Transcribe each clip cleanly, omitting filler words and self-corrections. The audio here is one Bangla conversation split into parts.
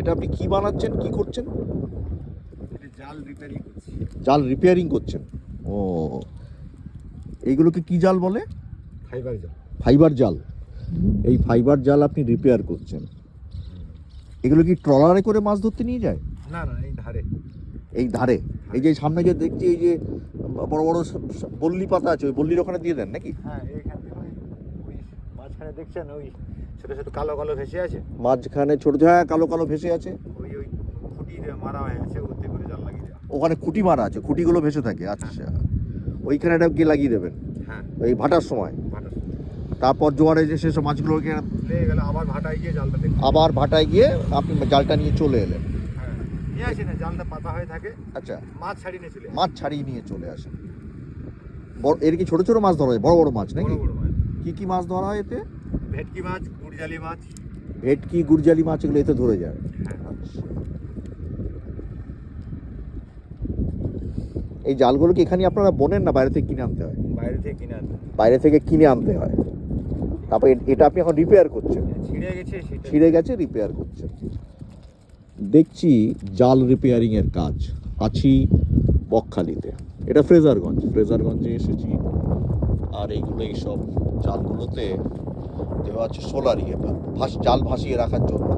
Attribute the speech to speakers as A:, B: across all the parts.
A: এটা আপনি কি বানাচ্ছেন, কি করছেন?
B: জাল রিপেয়ারিং করছি।
A: জাল রিপেয়ারিং করছেন। ও, এইগুলোকে কি জাল বলে?
B: ফাইবার জাল।
A: ফাইবার জাল। এই ফাইবার জাল আপনি রিপেয়ার করছেন। এগুলো কি ট্রলারে করে মাছ ধরতে নিয়ে যায়?
B: না না, এই ধারে।
A: এই ধারে, এই যে সামনে যে দেখছি, এই যে বড় বড় বল্লি পাতা আছে, ওই বল্লির ওখানে দিয়ে দেন নাকি?
B: হ্যাঁ, এইখান থেকে ওই মাঝখানে দেখছেন ওই ছোট ছোট কালো কালো ভেসে আছে,
A: মাঝখানে ছোট, হ্যাঁ কালো কালো ভেসে আছে,
B: ওই ওই খুঁটি মারা হয়ে আছে, ওতে করে জাল লাগিয়ে দেওয়া।
A: ওখানে খুঁটি মারা আছে, খুঁটিগুলো ভেসে থাকে। আচ্ছা, ওইখানে এটা গিয়ে লাগিয়ে দেবেন
B: হ্যাঁ,
A: ওই ভাটার সময়।
B: ভাটার
A: তারপর জোয়ারে যে সেসব মাছগুলোকে
B: লেগে গেলে আবার ভাটায় গিয়ে জালটা দেখতে।
A: আবার ভাটায় গিয়ে আপনি জালটা নিয়ে চলে এলেন।
B: হ্যাঁ, নিয়ে আসি না, জালটা পাতা হয়ে থাকে।
A: আচ্ছা,
B: মাছ ছাড়িয়ে নিয়ে চলে আসি।
A: মাছ ছাড়িয়ে নিয়ে চলে আসেন। বড়, এর কি ছোট ছোট মাছ ধরা হয়? বড় বড় মাছ নাকি?
B: বড় বড় মাছ,
A: কি কি মাছ ধরা হয় এতে?
B: ভেটকি মাছ, গুড়জালি মাছ।
A: ভেটকি, গুরজালি মাছ এগুলো এতে ধরে যায়।
B: হ্যাঁ,
A: আচ্ছা, এই জালগুলো কি এখানে আপনারা বোনেন না বাইরে থেকে কিনে আনতে হয়?
B: বাইরে থেকে কিনে আনতে।
A: বাইরে থেকে কিনে আনতে হয়। তারপর এটা আপনি এখন রিপেয়ার করছেন।
B: ছিঁড়ে গেছে সেটা।
A: ছিঁড়ে গেছে, রিপেয়ার করছেন। দেখছি জাল রিপেয়ারিং এর কাজ। আছি বকখালিতে, এটা ফ্রেজারগঞ্জে এসেছি। আর এইগুলো, এইসব জালগুলোতে দেওয়া আছে সোলার, জাল ভাসিয়ে রাখার জন্য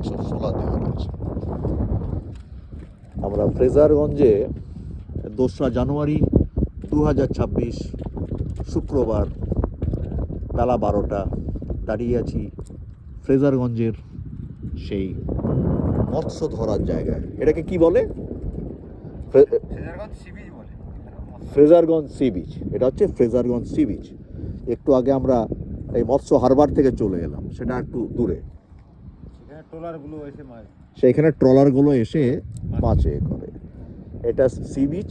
A: এসব সোলার দেওয়া রয়েছে। আমরা ফ্রেজারগঞ্জে 2রা জানুয়ারি 2026 শুক্রবার বেলা 12টা দাঁড়িয়ে আছি ফ্রেজারগঞ্জের সেই মৎস্য ধরার জায়গায়। এটাকে কি বলে?
B: ফ্রেজারগঞ্জ সি বিচ বলে।
A: Fraserganj sea beach. এটা হচ্ছে ফ্রেজারগঞ্জ সি বিচ। একটু আগে আমরা এই মৎস্য হারবার থেকে চলে এলাম, সেটা একটু দূরে।
B: সেখানে ট্রলারগুলো এসে মাছ।
A: সেইখানে ট্রলারগুলো এসে মাছ এ করে। এটা সি বিচ,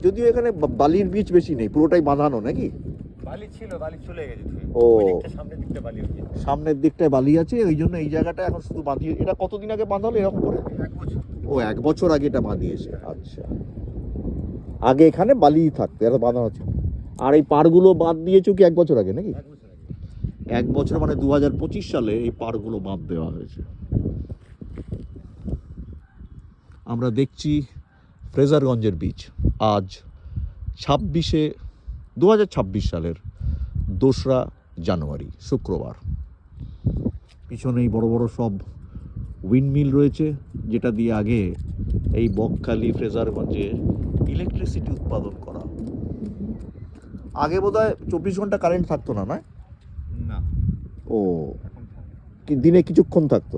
A: যদিও এখানে বালির বিচ বেশি নেই, পুরোটাই বাঁধানো নাকি?
B: বালি ছিল, বালি চলে গেছে।
A: ও,
B: ওই দিকটা, সামনের দিকটা বালি হয়ে গেছে।
A: সামনের দিকটায় বালি আছে, ওই জন্য এই জায়গাটা এখন শুধু বাঁধিয়ে। এটা কতদিন আগে বাঁধালো এরকম করে?
B: 1 বছর।
A: ও, 1 বছর আগে এটা বাঁধিয়েছে। আচ্ছা, আগে এখানে বালি থাকতো, এটা বাঁধানো ছিল। আর এই পাড়গুলো বাঁধ দিয়েছো কি 1 বছর আগে নাকি?
B: 1 বছর আগে।
A: 1 বছর মানে 2025 সালে এই পাড়গুলো বাঁধ দেওয়া হয়েছে। আমরা দেখছি ফ্রেজারগঞ্জের বিচ। আজ 2026 সালের 2রা জানুয়ারি শুক্রবার। পিছনেই বড় বড় সব উইন্ডমিল রয়েছে, যেটা দিয়ে আগে এই বকখালি ফ্রেজারগঞ্জে ইলেকট্রিসিটি উৎপাদন করা। আগে বোধহয় 24 ঘন্টা কারেন্ট থাকতো না, নয়?
B: না,
A: ও,
B: এখন থাকে।
A: কি দিনে কিছুক্ষণ থাকতো?